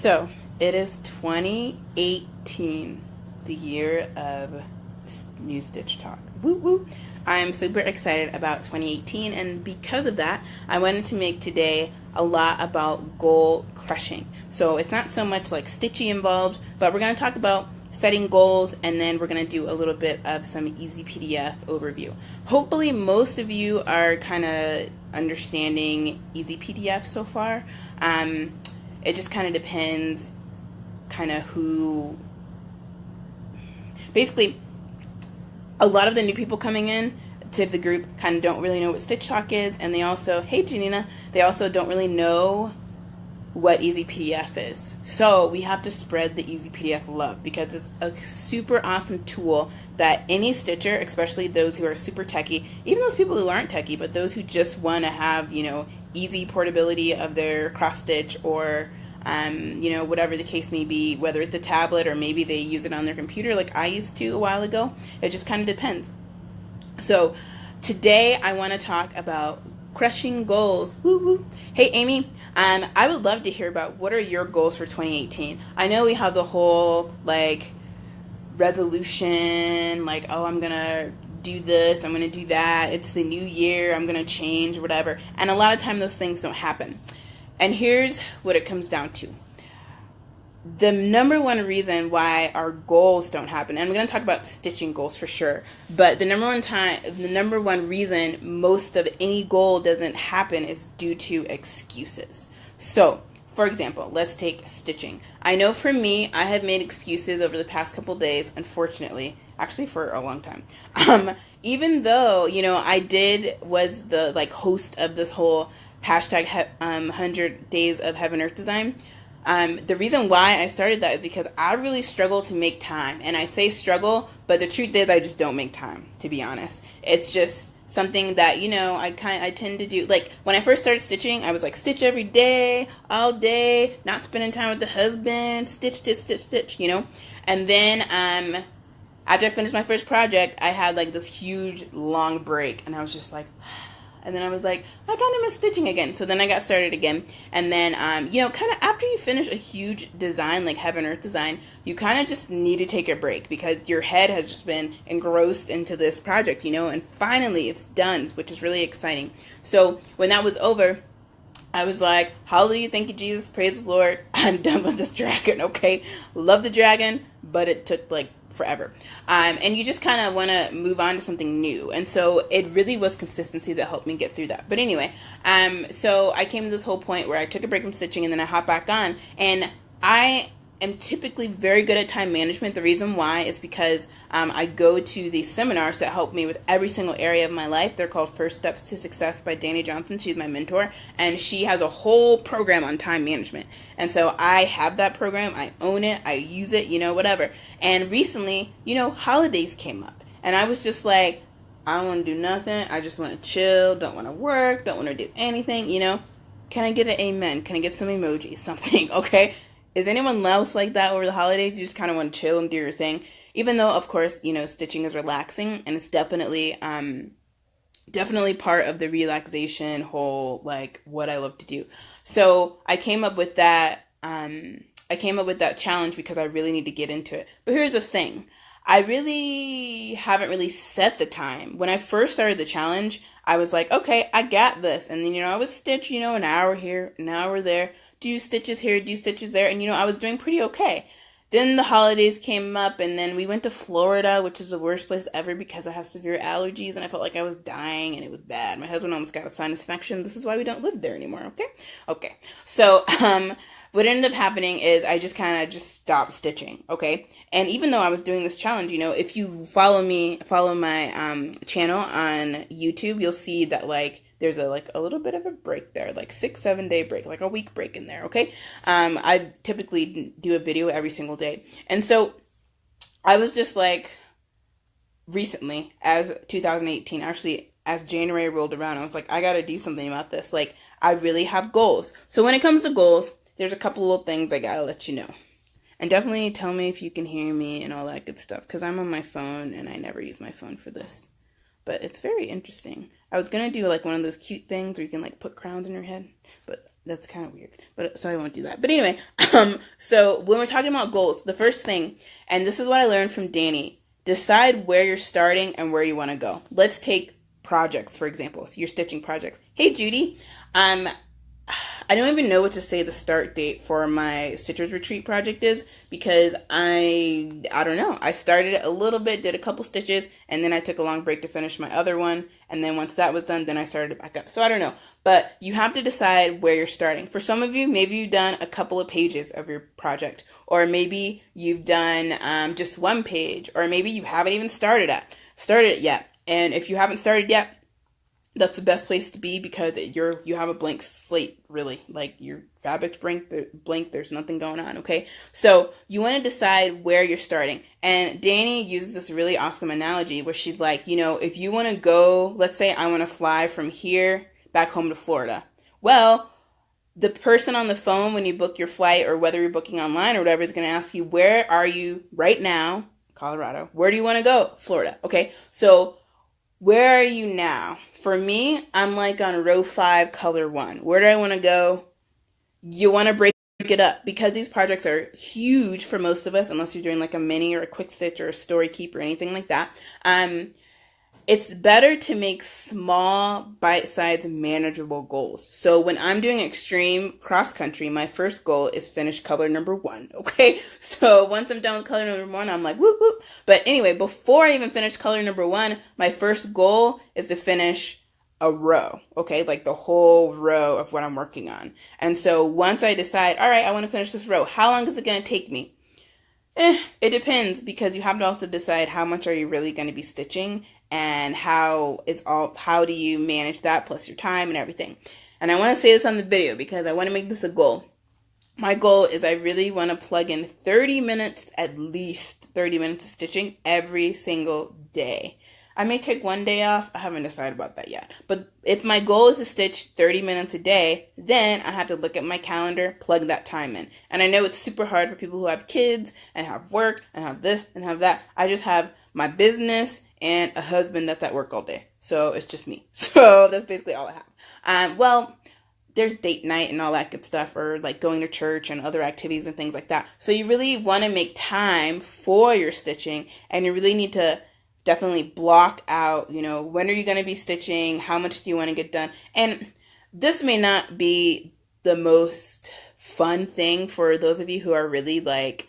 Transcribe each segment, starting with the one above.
So, it is 2018, the year of New Stitch Talk. Woo woo! I'm super excited about 2018, and because of that, I wanted to make today a lot about goal crushing. So, it's not so much like stitchy involved, but we're going to talk about setting goals, and then we're going to do a little bit of some Ezpdf overview. Hopefully, most of you are kind of understanding Ezpdf so far. It just kind of depends kind of who, basically a lot of the new people coming in to the group kind of don't really know what Stitch Talk is, and they also, hey Janina, they also don't really know what Ezpdf is. So we have to spread the Ezpdf love because it's a super awesome tool that any stitcher, especially those who are super techie, even those people who aren't techie, but those who just want to have, easy portability of their cross stitch, or whatever the case may be, whether it's a tablet or maybe they use it on their computer like I used to a while ago. It just kind of depends. So today I want to talk about crushing goals. Woo woo. Hey Amy, I would love to hear about what are your goals for 2018. I know we have the whole resolution, oh, I'm gonna do this, I'm gonna do that, it's the new year, I'm gonna change, whatever. And a lot of time those things don't happen. And here's what it comes down to. The number one reason why our goals don't happen, and I'm going to talk about stitching goals for sure, but the number one reason most of any goal doesn't happen is due to excuses. So, for example, let's take stitching. I know for me, I have made excuses over the past couple days, unfortunately, actually for a long time. Even though, I was the host of this whole hashtag 100 days of Heaven Earth Design. The reason why I started that is because I really struggle to make time. And I say struggle, but the truth is I just don't make time, to be honest. It's just something that, I tend to do. Like, when I first started stitching, I was like, stitch every day, all day, not spending time with the husband, stitch, And then, after I finished my first project, I had, this huge, long break. And I was just like... And then I was like, I kind of miss stitching again. So then I got started again. And then, kind of after you finish a huge design, like Heaven Earth Design, you kind of just need to take a break because your head has just been engrossed into this project, and finally it's done, which is really exciting. So when that was over, I was like, hallelujah, thank you, Jesus, praise the Lord. I'm done with this dragon, okay? Love the dragon, but it took forever. And you just kind of want to move on to something new. And so it really was consistency that helped me get through that. But anyway, so I came to this whole point where I took a break from stitching and then I hopped back on. And I am typically very good at time management. The reason why is because I go to these seminars that help me with every single area of my life. They're called First Steps to Success by Dani Johnson. She's my mentor, and she has a whole program on time management. And so I have that program. I own it. I use it, whatever. And recently, holidays came up, and I was just like, I don't want to do nothing. I just want to chill. Don't want to work. Don't want to do anything, Can I get an amen? Can I get some emojis? Something, okay? Is anyone else like that over the holidays? You just kind of want to chill and do your thing. Even though, of course, stitching is relaxing, and it's definitely part of the relaxation whole, what I love to do. So I came up with that. Challenge because I really need to get into it. But here's the thing. I really haven't really set the time. When I first started the challenge, I was like, okay, I got this. And then, I would stitch, an hour here, an hour there. Do stitches here, do stitches there, and I was doing pretty okay. Then the holidays came up, and then we went to Florida, which is the worst place ever because I have severe allergies, and I felt like I was dying, and it was bad. My husband almost got a sinus infection. This is why we don't live there anymore, okay? Okay. So, what ended up happening is I just kind of stopped stitching, okay? And even though I was doing this challenge, if you follow my channel on YouTube, you'll see that, there's a little bit of a break there, 6-7 day break, a week break in there, okay? I typically do a video every single day. And so I was just recently, as 2018, actually as January rolled around, I was like, I gotta do something about this. I really have goals. So when it comes to goals, there's a couple little things I gotta let you know. And definitely tell me if you can hear me and all that good stuff, because I'm on my phone and I never use my phone for this. But it's very interesting. I was going to do one of those cute things where you can put crowns in your head, but That's kind of weird, but so I won't do that. But anyway, so when we're talking about goals, the first thing, and this is what I learned from Danny, decide where you're starting and where you want to go. Let's take projects, for example. So your stitching projects. Hey, Judy. I don't even know what to say the start date for my Stitchers Retreat project is, because I don't know. I started it a little bit, did a couple stitches, and then I took a long break to finish my other one. And then once that was done, then I started it back up. So I don't know. But you have to decide where you're starting. For some of you, maybe you've done a couple of pages of your project, or maybe you've done just one page, or maybe you haven't even started it yet. And if you haven't started yet, that's the best place to be, because you have a blank slate, really. Like, your fabric's blank, there's nothing going on, okay? So you want to decide where you're starting. And Danny uses this really awesome analogy where she's like, you know, if you want to go, let's say I want to fly from here back home to Florida. Well, the person on the phone when you book your flight, or whether you're booking online or whatever, is going to ask you, where are you right now? Colorado. Where do you want to go? Florida. Okay, so where are you now? For me, I'm like on row 5, color 1. Where do I want to go? You want to break it up, because these projects are huge for most of us, unless you're doing like a mini or a quick stitch or a story keep or anything like that. It's better to make small, bite-sized, manageable goals. So when I'm doing extreme cross-country, my first goal is finish color number 1, okay? So once I'm done with color number 1, I'm like, whoop, whoop. But anyway, before I even finish color number 1, my first goal is to finish a row, okay? Like the whole row of what I'm working on. And so once I decide, all right, I want to finish this row, how long is it going to take me? It depends, because you have to also decide how much are you really going to be stitching, and how do you manage that, plus your time and everything. And I want to say this on the video because I want to make this a goal. My goal is I really want to plug in 30 minutes, at least 30 minutes of stitching every single day. I may take one day off. I haven't decided about that yet. But if my goal is to stitch 30 minutes a day, then I have to look at my calendar, plug that time in. And I know it's super hard for people who have kids and have work and have this and have that. I just have my business and a husband that's at work all day. So it's just me. So that's basically all I have. Well, there's date night and all that good stuff, or like going to church and other activities and things like that. So you really want to make time for your stitching, and you really need to definitely block out, you know, when are you going to be stitching? How much do you want to get done? And this may not be the most fun thing for those of you who are really like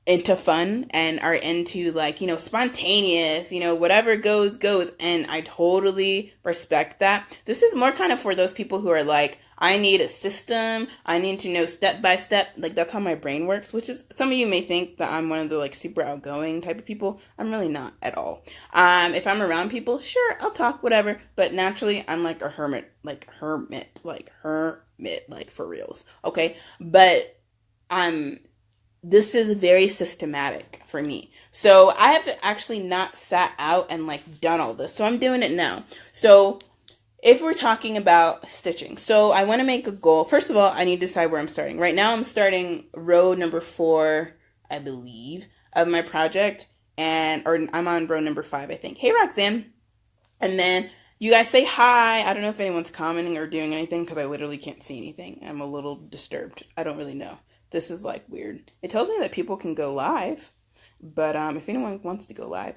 into fun and are into like, you know, spontaneous, you know, whatever goes, and I totally respect that. This is more kind of for those people who are like, I need a system, I need to know step by step, like that's how my brain works, which is, some of you may think that I'm one of the like super outgoing type of people. I'm really not at all. If I'm around people, sure, I'll talk, whatever, but naturally I'm like a hermit, like for reals, okay? But this is very systematic for me. So I have actually not sat out and like done all this. So I'm doing it now. So if we're talking about stitching, so I want to make a goal. First of all, I need to decide where I'm starting. Right now I'm starting row number 4, I believe, of my project. Or I'm on row number 5, I think. Hey, Roxanne. And then you guys say hi. I don't know if anyone's commenting or doing anything because I literally can't see anything. I'm a little disturbed. I don't really know. This is like weird. It tells me that people can go live, but if anyone wants to go live,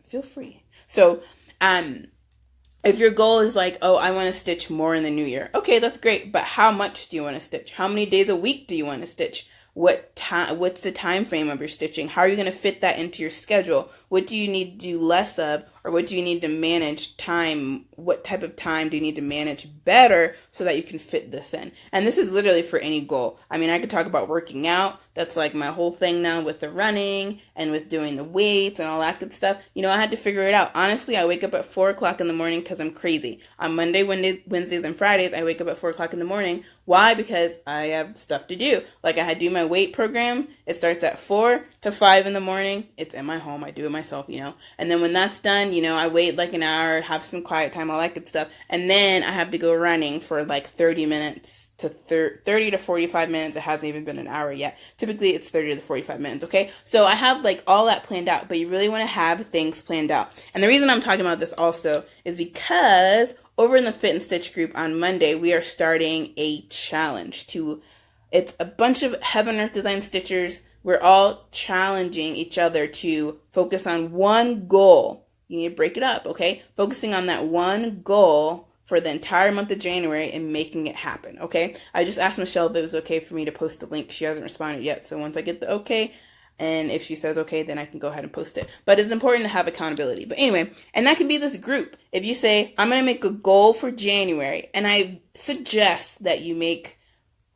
feel free. So if your goal is like, oh, I want to stitch more in the new year, okay, that's great, but how much do you want to stitch? How many days a week do you want to stitch? What's the time frame of your stitching? How are you going to fit that into your schedule? What do you need to do less of, or what do you need to manage time? What type of time do you need to manage better so that you can fit this in? And this is literally for any goal. I mean, I could talk about working out. That's like my whole thing now with the running and with doing the weights and all that good stuff. You know, I had to figure it out. Honestly, I wake up at 4 o'clock in the morning because I'm crazy. On Monday, Wednesdays, and Fridays, I wake up at 4 o'clock in the morning. Why? Because I have stuff to do. Like I had to do my weight program. It starts at 4 to 5 in the morning. It's in my home. I do it myself, you know. And then when that's done, you know, I wait like an hour, have some quiet time, all that good stuff. And then I have to go running for like 30 minutes to 30 to 45 minutes. It hasn't even been an hour yet. Typically it's 30 to 45 minutes, okay? So I have like all that planned out, but you really want to have things planned out. And the reason I'm talking about this also is because over in the Fit and Stitch group on Monday, we are starting a challenge it's a bunch of Heaven Earth Design Stitchers. We're all challenging each other to focus on one goal. You need to break it up, okay? Focusing on that one goal for the entire month of January and making it happen, okay? I just asked Michelle if it was okay for me to post the link. She hasn't responded yet, so once I get the okay, and if she says okay, then I can go ahead and post it. But it's important to have accountability. But anyway, and that can be this group. If you say, I'm going to make a goal for January, and I suggest that you make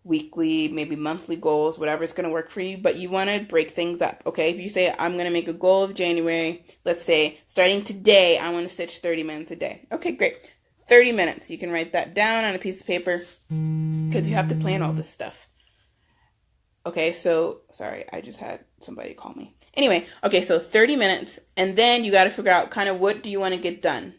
weekly, maybe monthly goals, whatever's going to work for you, but you want to break things up, okay? If you say, I'm going to make a goal of January, let's say, starting today, I want to stitch 30 minutes a day. Okay, great. 30 minutes. You can write that down on a piece of paper because you have to plan all this stuff. Okay, so, sorry, I just had somebody call me. Anyway, okay, so 30 minutes, and then you got to figure out kind of what do you want to get done.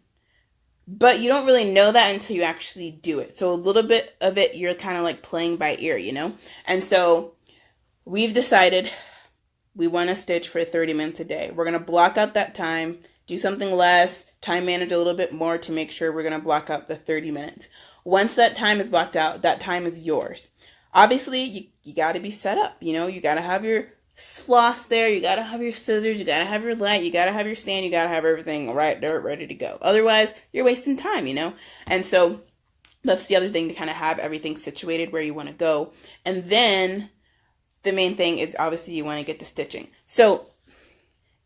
But you don't really know that until you actually do it. So a little bit of it, you're kind of like playing by ear, you know? And so we've decided we want to stitch for 30 minutes a day. We're going to block out that time, do something less, time manage a little bit more to make sure we're going to block out the 30 minutes. Once that time is blocked out, that time is yours. Obviously, you got to be set up, you know? You got to have your floss there, you got to have your scissors, you got to have your light, you got to have your stand, you got to have everything right there ready to go. Otherwise, you're wasting time, you know? And so that's the other thing, to kind of have everything situated where you want to go. And then the main thing is obviously you want to get to stitching. So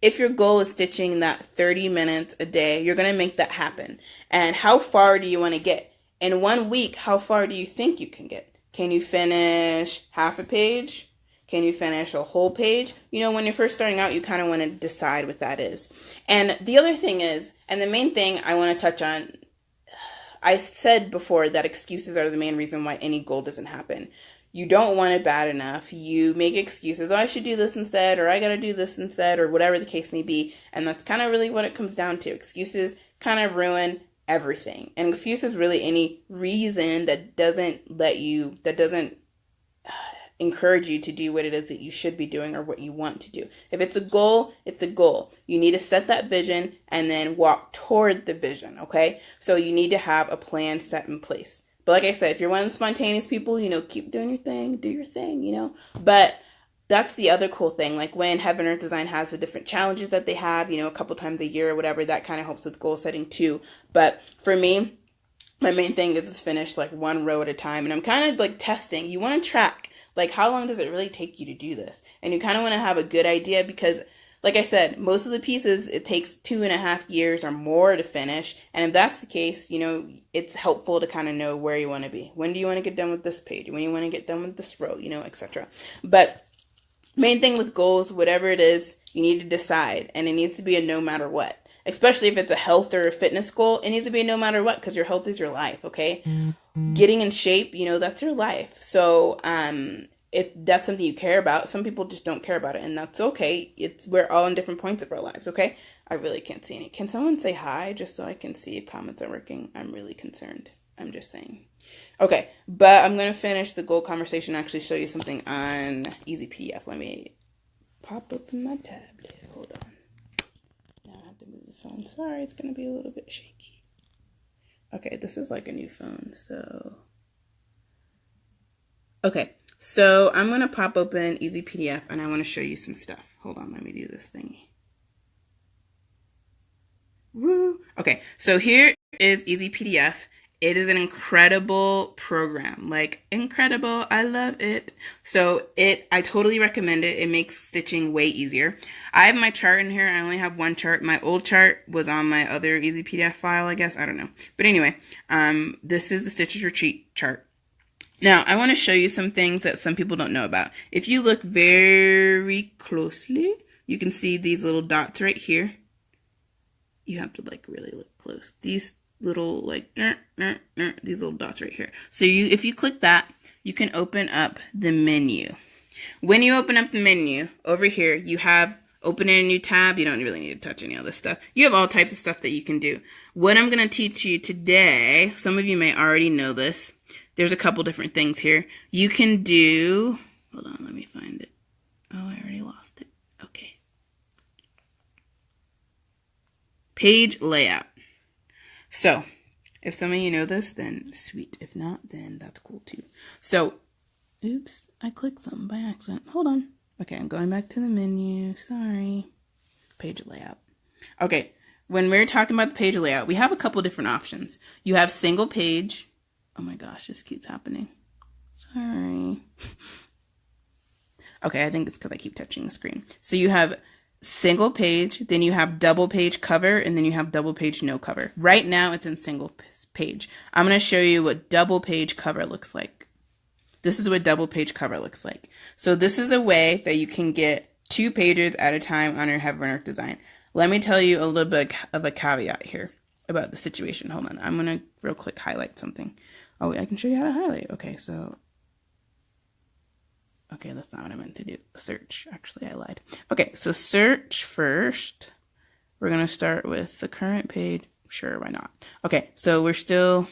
if your goal is stitching that 30 minutes a day, you're going to make that happen. And how far do you want to get? In 1 week, how far do you think you can get? Can you finish half a page? Can you finish a whole page? You know, when you're first starting out, you kind of want to decide what that is. And the other thing is, and the main thing I want to touch on, I said before that excuses are the main reason why any goal doesn't happen. You don't want it bad enough. You make excuses. Oh, I should do this instead, or I got to do this instead, or whatever the case may be. And that's kind of really what it comes down to. Excuses kind of ruin everything. And excuses really any reason that doesn't encourage you to do what it is that you should be doing or what you want to do. If it's a goal, it's a goal. You need to set that vision and then walk toward the vision, okay? So you need to have a plan set in place. But like I said, if you're one of the spontaneous people, you know, keep doing your thing, do your thing, you know? But that's the other cool thing. Like when Heaven Earth Design has the different challenges that they have, you know, a couple times a year or whatever, that kind of helps with goal setting too. But for me, my main thing is to finish like one row at a time. And I'm kind of like testing. You want to track. Like, how long does it really take you to do this? And you kind of want to have a good idea because, like I said, most of the pieces, it takes 2.5 years or more to finish. And if that's the case, you know, it's helpful to kind of know where you want to be. When do you want to get done with this page? When do you want to get done with this row? You know, etc. But main thing with goals, whatever it is, you need to decide. And it needs to be a no matter what. Especially if it's a health or a fitness goal, it needs to be a no matter what because your health is your life, okay? Getting in shape, you know, that's your life. So if that's something you care about, some people just don't care about it, and that's okay. We're all in different points of our lives, okay? I really can't see any. Can someone say hi just so I can see if comments are working? I'm really concerned. I'm just saying. Okay, but I'm going to finish the goal conversation and actually show you something on Ezpdf. Let me pop up in my tablet. Hold on. Now I have to move the phone. Sorry, it's going to be a little bit shaky. Okay, this is like a new phone, so... Okay, so I'm going to pop open Ezpdf and I want to show you some stuff. Hold on, let me do this thingy. Woo! Okay, so here is Ezpdf. It is an incredible program, like incredible. I love it. So I totally recommend it. It makes stitching way easier. I have my chart in here. I only have one chart. My old chart was on my other Ezpdf file, I guess. I don't know. But anyway, this is the Stitches Retreat chart. Now, I want to show you some things that some people don't know about. If you look very closely, you can see these little dots right here. You have to like really look close. These little like these little dots right here. So if you click that, you can open up the menu. When you open up the menu over here, you have open in a new tab. You don't really need to touch any of this stuff. You have all types of stuff that you can do. What I'm going to teach you today, some of you may already know this. There's a couple different things here. You can do, hold on, let me find it. Oh, I already lost it. Okay. Page layout. So If some of you know this, then sweet. If not, then that's cool too. So, oops, I clicked something by accident. Hold on. Okay, I'm going back to the menu. Sorry. Page layout. Okay, when we're talking about the page layout, we have a couple different options. You have single page. Oh my gosh, this keeps happening. Sorry. Okay, I think it's because I keep touching the screen. So you have single page, then you have double page cover, and then you have double page no cover. Right now it's in single page. I'm going to show you what double page cover looks like. This is what double page cover looks like. So this is a way that you can get 2 pages at a time on your HeavenWork design. Let me tell you a little bit of a caveat here about the situation. Hold on. I'm going to real quick highlight something. Oh, I can show you how to highlight. Okay, so okay, that's not what I meant to do. Search. Actually, I lied. Okay, so search first. We're going to start with the current page. Sure, why not? Okay, so we're still...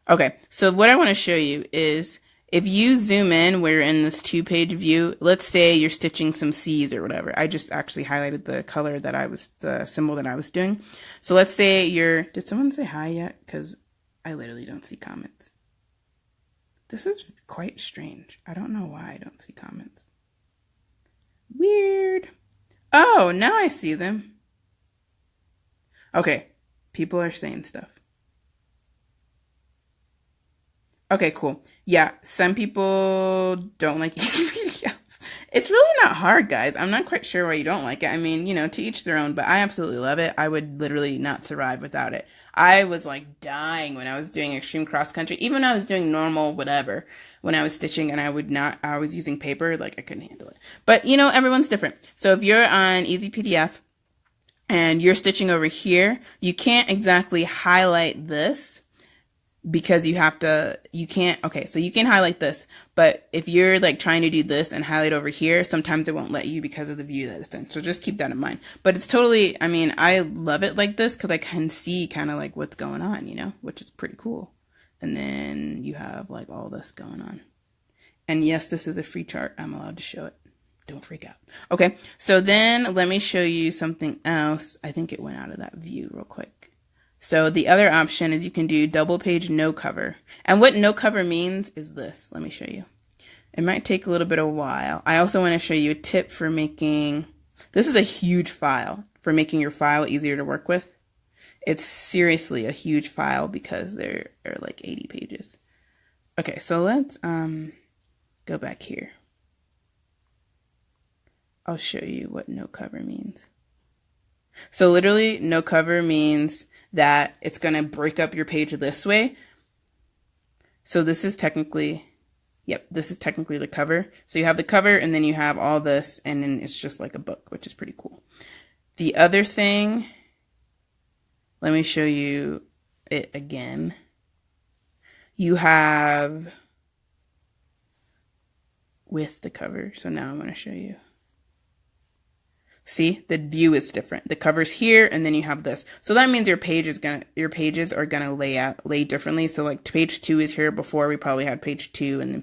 Okay, so what I want to show you is if you zoom in, we're in this 2-page view. Let's say you're stitching some C's or whatever. I just actually highlighted the color that the symbol that I was doing. So let's say did someone say hi yet? Because I literally don't see comments. This is quite strange. I don't know why I don't see comments. Weird. Oh, now I see them. Okay, people are saying stuff. Okay, cool. Yeah, some people don't like Ezpdf. It's really not hard, guys. I'm not quite sure why you don't like it. I mean, you know, to each their own, but I absolutely love it. I would literally not survive without it. I was like dying when I was doing extreme cross country. Even when I was doing normal whatever, when I was stitching and I was using paper, like I couldn't handle it. But, you know, everyone's different. So if you're on Ezpdf and you're stitching over here, you can't exactly highlight this. Because you can't, okay, so you can highlight this, but if you're like trying to do this and highlight over here, sometimes it won't let you because of the view that it's in. So just keep that in mind. But it's totally, I mean, I love it like this because I can see kind of like what's going on, you know, which is pretty cool. And then you have like all this going on. And yes, this is a free chart. I'm allowed to show it. Don't freak out. Okay, so then let me show you something else. I think it went out of that view real quick. So the other option is you can do double page no cover. And what no cover means is this. Let me show you. It might take a little bit of a while. I also want to show you a tip for making, this is a huge file, for making your file easier to work with. It's seriously a huge file because there are like 80 pages. Okay, so let's go back here. I'll show you what no cover means. So literally no cover means that it's going to break up your page this way. So this is technically, yep, this is technically the cover. So you have the cover and then you have all this and then it's just like a book, which is pretty cool. The other thing, let me show you it again. You have with the cover. So now I'm going to show you. See, the view is different. The cover's here, and then you have this. So that means your pages are gonna lay differently. So like page 2 is here before we probably had page 2, and then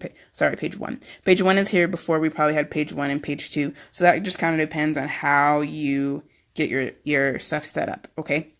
page 1. Page 1 is here before we probably had page 1 and page 2. So that just kind of depends on how you get your stuff set up. Okay.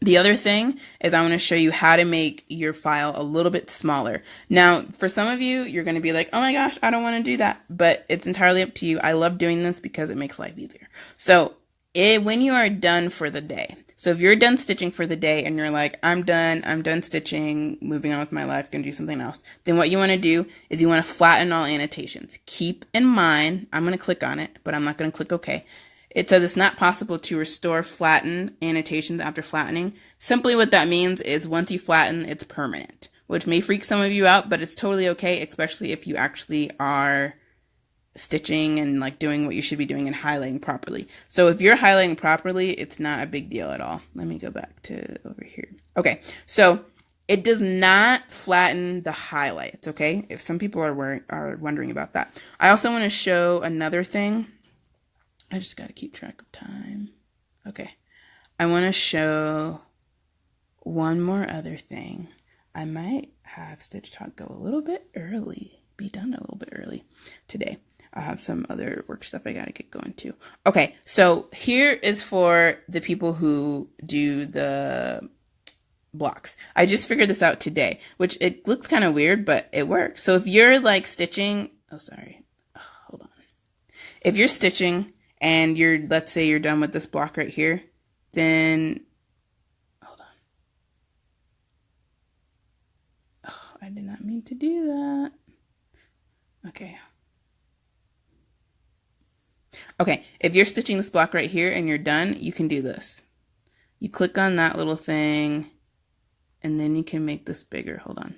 The other thing is I want to show you how to make your file a little bit smaller. Now, for some of you, you're going to be like, oh my gosh, I don't want to do that. But it's entirely up to you. I love doing this because it makes life easier. So when you are done for the day, so if you're done stitching for the day and you're like, I'm done stitching, moving on with my life, going to do something else, then what you want to do is you want to flatten all annotations. Keep in mind, I'm going to click on it, but I'm not going to click OK. It says it's not possible to restore flattened annotations after flattening. Simply what that means is once you flatten, it's permanent, which may freak some of you out, but it's totally okay, especially if you actually are stitching and like doing what you should be doing and highlighting properly. So if you're highlighting properly, it's not a big deal at all. Let me go back to over here. Okay, so it does not flatten the highlights, okay? If some people are wondering about that. I also want to show another thing. I just got to keep track of time. Okay. I want to show one more other thing. I might have Stitch Talk go a little bit early, be done a little bit early today. I have some other work stuff I gotta get going to. Okay, so here is for the people who do the blocks. I just figured this out today, which it looks kind of weird, but it works. So if you're like stitching, hold on. If you're stitching and let's say you're done with this block right here, then, hold on. Oh, I did not mean to do that. Okay. Okay, if you're stitching this block right here and you're done, you can do this. You click on that little thing, and then you can make this bigger. Hold on.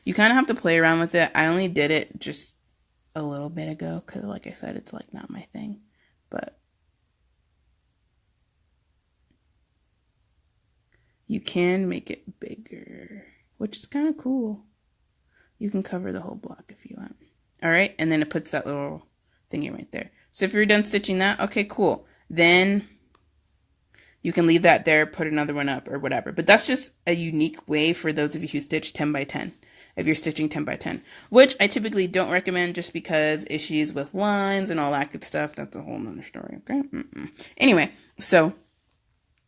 You kind of have to play around with it. I only did it just a little bit ago because, like I said, it's like not my thing. But you can make it bigger, which is kind of cool. You can cover the whole block if you want. All right, and then it puts that little thingy right there. So if you're done stitching that, okay, cool. Then you can leave that there, put another one up or whatever. But that's just a unique way for those of you who stitch 10 by 10. If you're stitching 10 by 10, which I typically don't recommend just because issues with lines and all that good stuff. That's a whole nother story, okay? Anyway, so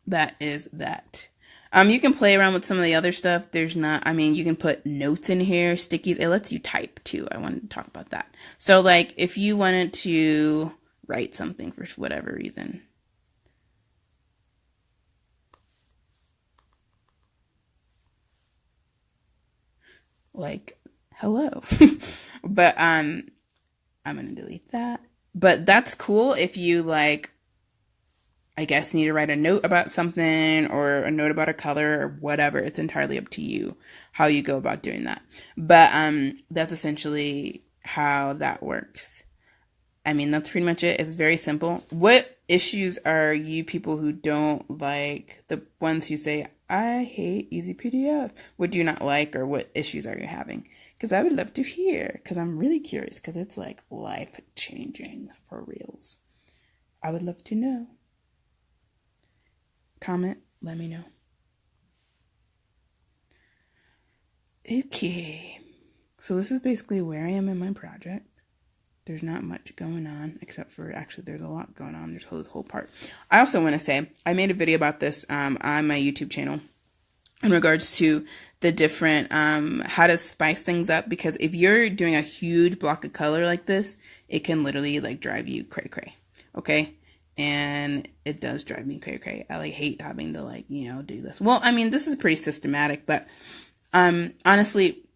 that is that. You can play around with some of the other stuff. You can put notes in here, stickies. It lets you type too. I wanted to talk about that. So like if you wanted to write something for whatever reason. Like, hello. But I'm going to delete that. But that's cool if you like, I guess, need to write a note about something or a note about a color or whatever. It's entirely up to you how you go about doing that. But that's essentially how that works. I mean, that's pretty much it. It's very simple. What issues are you people who don't like, the ones who say, I hate Ezpdf? What do you not like, or what issues are you having? Because I would love to hear, because I'm really curious, because it's like life-changing for reals. I would love to know. Comment, let me know. Okay, so this is basically where I am in my project. There's not much going on, except for, actually, there's a lot going on. There's this whole part. I also want to say, I made a video about this on my YouTube channel in regards to the different, how to spice things up. Because if you're doing a huge block of color like this, it can literally, like, drive you cray-cray, okay? And it does drive me cray-cray. I, like, hate having to, like, do this. Well, I mean, this is pretty systematic, but honestly,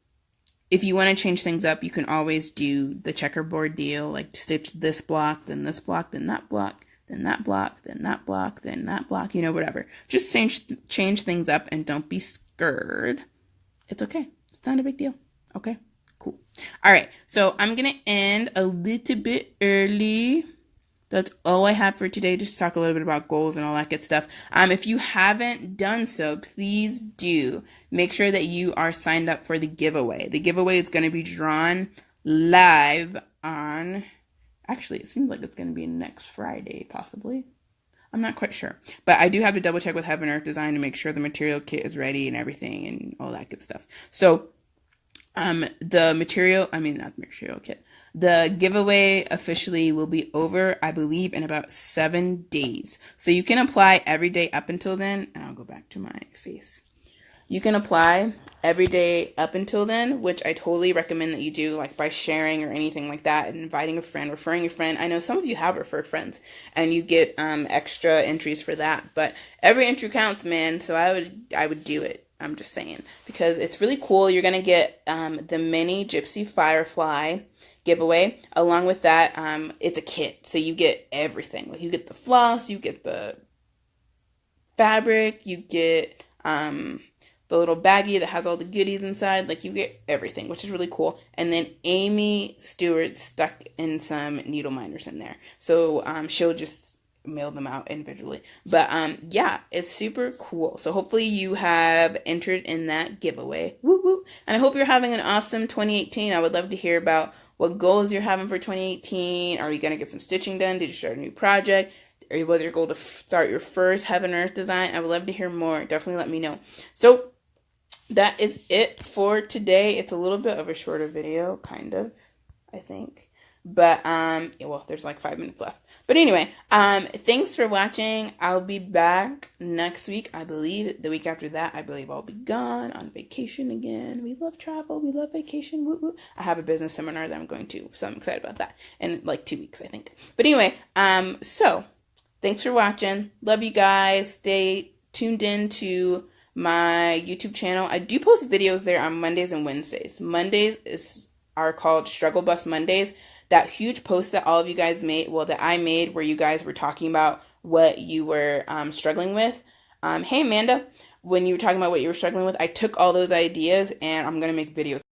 if you want to change things up, you can always do the checkerboard deal, like stitch this block, then this block, then that block, then that block, then that block, then that block, whatever. Just change things up and don't be scared. It's okay. It's not a big deal. Okay, cool. All right, so I'm going to end a little bit early. That's all I have for today. Just talk a little bit about goals and all that good stuff. If you haven't done so, please do make sure that you are signed up for the giveaway. The giveaway is going to be drawn live on, actually, it seems like it's going to be next Friday, possibly. I'm not quite sure. But I do have to double check with Heaven Earth Design to make sure the material kit is ready and everything and all that good stuff. So, the giveaway officially will be over, I believe, in about 7 days. So you can apply every day up until then. And I'll go back to my face. You can apply every day up until then, which I totally recommend that you do, like by sharing or anything like that, and inviting a friend, referring a friend. I know some of you have referred friends, and you get extra entries for that. But every entry counts, man. So I would do it. I'm just saying, because it's really cool. You're gonna get the mini Gypsy Firefly giveaway. Along with that, it's a kit, so you get everything. Like you get the floss, you get the fabric, you get the little baggie that has all the goodies inside. Like you get everything, which is really cool. And then Amy Stewart stuck in some needle minders in there, so she'll just mail them out individually. But yeah, it's super cool. So hopefully you have entered in that giveaway. Woo woo! And I hope you're having an awesome 2018. I would love to hear about what goals you're having for 2018. Are you going to get some stitching done? Did you start a new project? Or was your goal to start your first Heaven Earth design? I would love to hear more. Definitely let me know. So that is it for today. It's a little bit of a shorter video, kind of, I think. But well, there's like 5 minutes left. But anyway, thanks for watching. I'll be back next week. I believe the week after that, I believe I'll be gone on vacation again. We love travel. We love vacation. Woo woo. I have a business seminar that I'm going to, so I'm excited about that in like 2 weeks, I think. But anyway, so thanks for watching. Love you guys. Stay tuned in to my YouTube channel. I do post videos there on Mondays and Wednesdays. Mondays are called Struggle Bus Mondays. That huge post that all of you guys made, well, that I made, where you guys were talking about what you were struggling with. Hey, Amanda, when you were talking about what you were struggling with, I took all those ideas and I'm going to make videos.